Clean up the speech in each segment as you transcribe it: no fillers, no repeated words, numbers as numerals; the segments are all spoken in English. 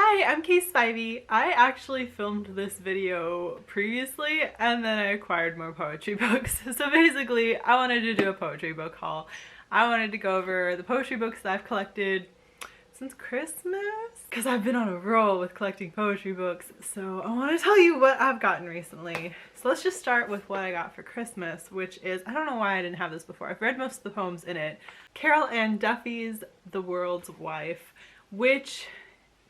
Hi, I'm Case Spivey. I actually filmed this video previously and then I acquired more poetry books. So basically, I wanted to do a poetry book haul. I wanted to go over the poetry books that I've collected since Christmas because I've been on a roll with collecting poetry books. So I want to tell you what I've gotten recently. So let's just start with what I got for Christmas, which is, I don't know why I didn't have this before. I've read most of the poems in it. Ann Duffy's The World's Wife, which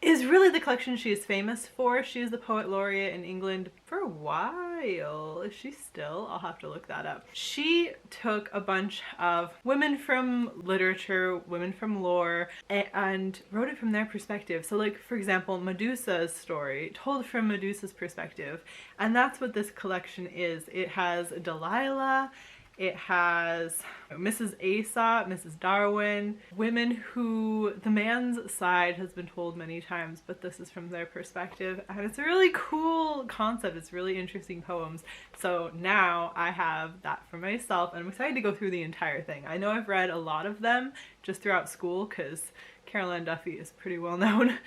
is really the collection she is famous for. She was the poet laureate in England for a while. Is she still? I'll have to look that up. She took a bunch of women from literature, women from lore, and wrote it from their perspective. So like, for example, Medusa's story, told from Medusa's perspective. And that's what this collection is. It has Delilah, it has Mrs. Aesop, Mrs. Darwin, women who the man's side has been told many times, but this is from their perspective. And it's a really cool concept. It's really interesting poems. So now I have that for myself and I'm excited to go through the entire thing. I know I've read a lot of them just throughout school because Ann Duffy is pretty well known,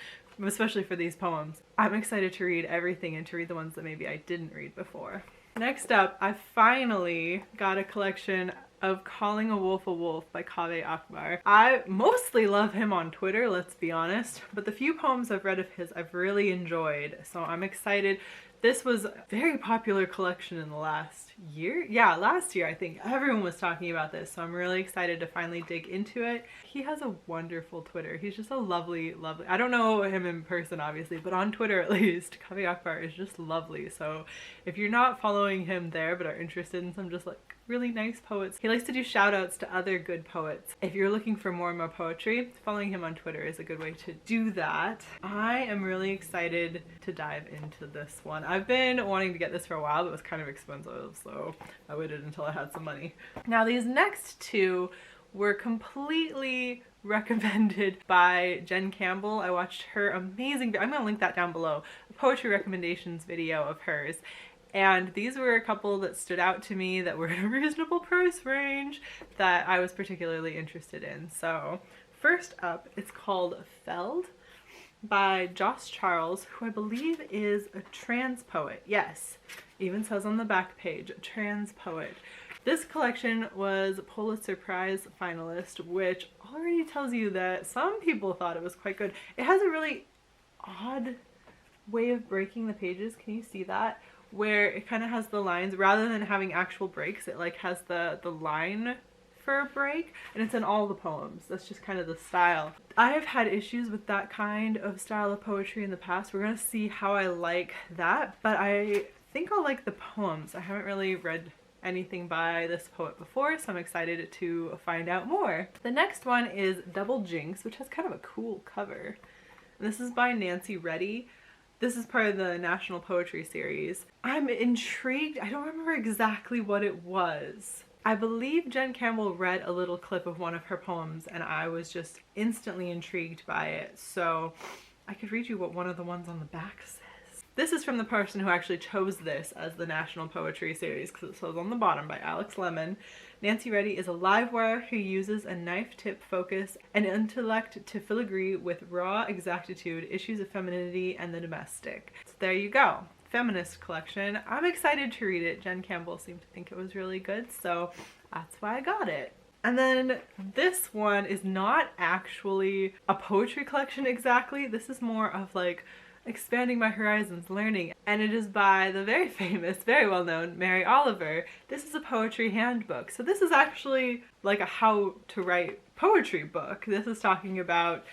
especially for these poems. I'm excited to read everything and to read the ones that maybe I didn't read before. Next up, I finally got a collection of Calling a Wolf by Kaveh Akbar. I mostly love him on Twitter, let's be honest, but the few poems I've read of his I've really enjoyed, so I'm excited. This was a very popular collection in the last year. Yeah, last year I think. Everyone was talking about this, so I'm really excited to finally dig into it. He has a wonderful Twitter. He's just a lovely, lovely... I don't know him in person, obviously, but on Twitter at least, Kaveh Akbar is just lovely. So if you're not following him there but are interested in some just like really nice poets, he likes to do shout outs to other good poets. If you're looking for more and more poetry, following him on Twitter is a good way to do that. I am really excited to dive into this one. I've been wanting to get this for a while, but it was kind of expensive, so I waited until I had some money. Now these next two were completely recommended by Jen Campbell. I watched her amazing, I'm gonna link that down below, a poetry recommendations video of hers. And these were a couple that stood out to me that were in a reasonable price range that I was particularly interested in. So first up, it's called Felled by Joss Charles, who I believe is a trans poet. Yes, even says on the back page, trans poet. This collection was a Pulitzer Prize finalist, which already tells you that some people thought it was quite good. It has a really odd way of breaking the pages. Can you see that? Where it kind of has the lines, rather than having actual breaks, it like has the line for a break, and it's in all the poems. That's just kind of the style. I have had issues with that kind of style of poetry in the past. We're gonna see how I like that, but I think I'll like the poems. I haven't really read anything by this poet before, so I'm excited to find out more. The next one is Double Jinx, which has kind of a cool cover. And this is by Nancy Reddy. This is part of the National Poetry Series. I'm intrigued. I don't remember exactly what it was. I believe Jen Campbell read a little clip of one of her poems and I was just instantly intrigued by it. So I could read you what one of the ones on the back says. This is from the person who actually chose this as the National Poetry Series because it says on the bottom by Alex Lemon. Nancy Reddy is a live wire who uses a knife tip focus and intellect to filigree with raw exactitude issues of femininity and the domestic. So there you go. Feminist collection. I'm excited to read it. Jen Campbell seemed to think it was really good, so that's why I got it. And then this one is not actually a poetry collection exactly. This is more of like expanding my horizons, learning, and it is by the very famous, very well-known Mary Oliver. This is a poetry handbook. So this is actually like a how to write poetry book. This is talking about,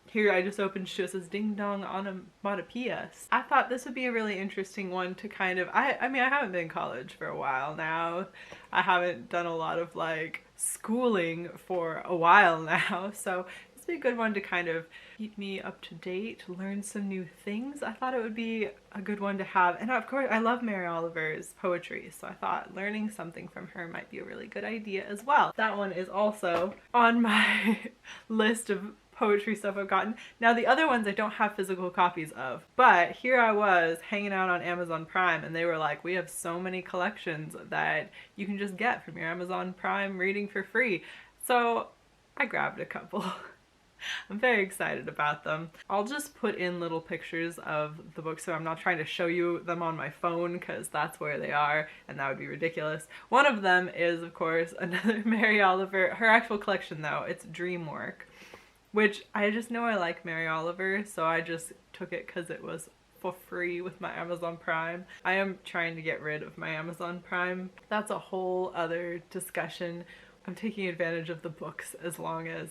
here I just opened, it says Ding Dong Onomatopoeias. I thought this would be a really interesting one to kind of, I mean I haven't been in college for a while now. I haven't done a lot of like schooling for a while now, so this would be a good one to kind of keep me up to date, learn some new things. I thought it would be a good one to have. And of course, I love Mary Oliver's poetry, so I thought learning something from her might be a really good idea as well. That one is also on my list of poetry stuff I've gotten. Now the other ones I don't have physical copies of, but here I was hanging out on Amazon Prime and they were like, we have so many collections that you can just get from your Amazon Prime reading for free. So I grabbed a couple. I'm very excited about them. I'll just put in little pictures of the books, so I'm not trying to show you them on my phone because that's where they are and that would be ridiculous. One of them is, of course, another Mary Oliver. Her actual collection though, it's Dreamwork, which I just know I like Mary Oliver, so I just took it because it was for free with my Amazon Prime. I am trying to get rid of my Amazon Prime. That's a whole other discussion. I'm taking advantage of the books as long as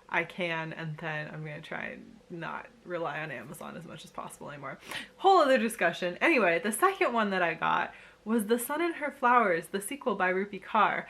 I can, and then I'm gonna try and not rely on Amazon as much as possible anymore. Whole other discussion. Anyway, the second one that I got was The Sun and Her Flowers, the sequel by Rupi Kaur.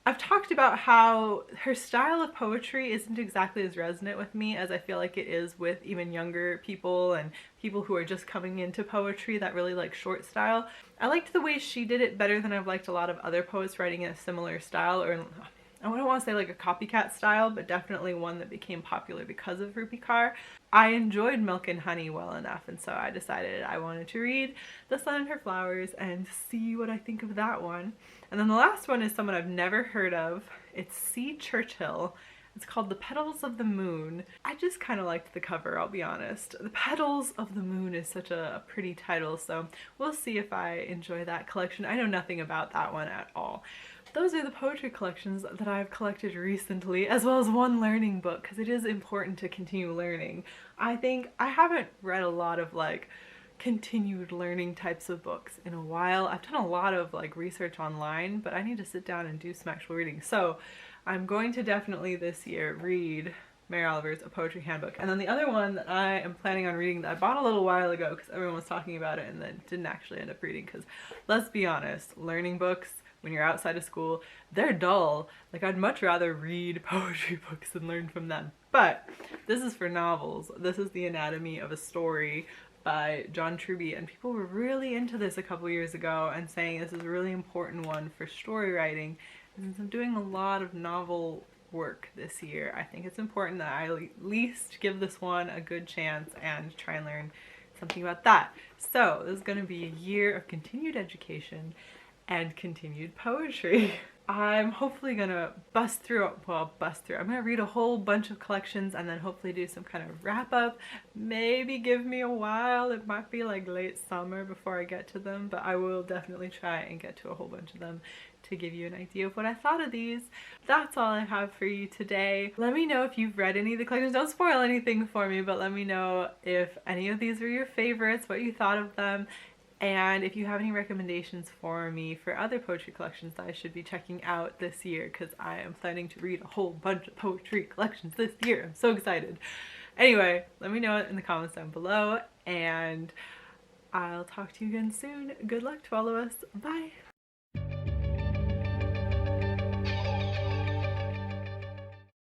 I've talked about how her style of poetry isn't exactly as resonant with me as I feel like it is with even younger people and people who are just coming into poetry that really like short style. I liked the way she did it better than I've liked a lot of other poets writing in a similar style, or I don't want to say like a copycat style, but definitely one that became popular because of Rupi Kaur. I enjoyed Milk and Honey well enough, and so I decided I wanted to read The Sun and Her Flowers and see what I think of that one. And then the last one is someone I've never heard of. It's C. Churchill. It's called The Petals of the Moon. I just kind of liked the cover, I'll be honest. The Petals of the Moon is such a pretty title, so we'll see if I enjoy that collection. I know nothing about that one at all. Those are the poetry collections that I've collected recently, as well as one learning book, because it is important to continue learning. I think I haven't read a lot of like continued learning types of books in a while. I've done a lot of like research online, but I need to sit down and do some actual reading. So I'm going to definitely this year read Mary Oliver's A Poetry Handbook. And then the other one that I am planning on reading that I bought a little while ago because everyone was talking about it and then didn't actually end up reading, because let's be honest, learning books when you're outside of school, they're dull. Like, I'd much rather read poetry books and learn from them. But this is for novels. This is The Anatomy of a Story by John Truby, and people were really into this a couple years ago and saying this is a really important one for story writing. And since I'm doing a lot of novel work this year, I think it's important that I at least give this one a good chance and try and learn something about that. So this is going to be a year of continued education and continued poetry. I'm hopefully gonna bust through. I'm gonna read a whole bunch of collections and then hopefully do some kind of wrap up. Maybe give me a while. It might be like late summer before I get to them, but I will definitely try and get to a whole bunch of them to give you an idea of what I thought of these. That's all I have for you today. Let me know if you've read any of the collections. Don't spoil anything for me, but let me know if any of these were your favorites, what you thought of them. And if you have any recommendations for me for other poetry collections that I should be checking out this year, because I am planning to read a whole bunch of poetry collections this year. I'm so excited. Anyway, let me know in the comments down below, and I'll talk to you again soon. Good luck to all of us. Bye!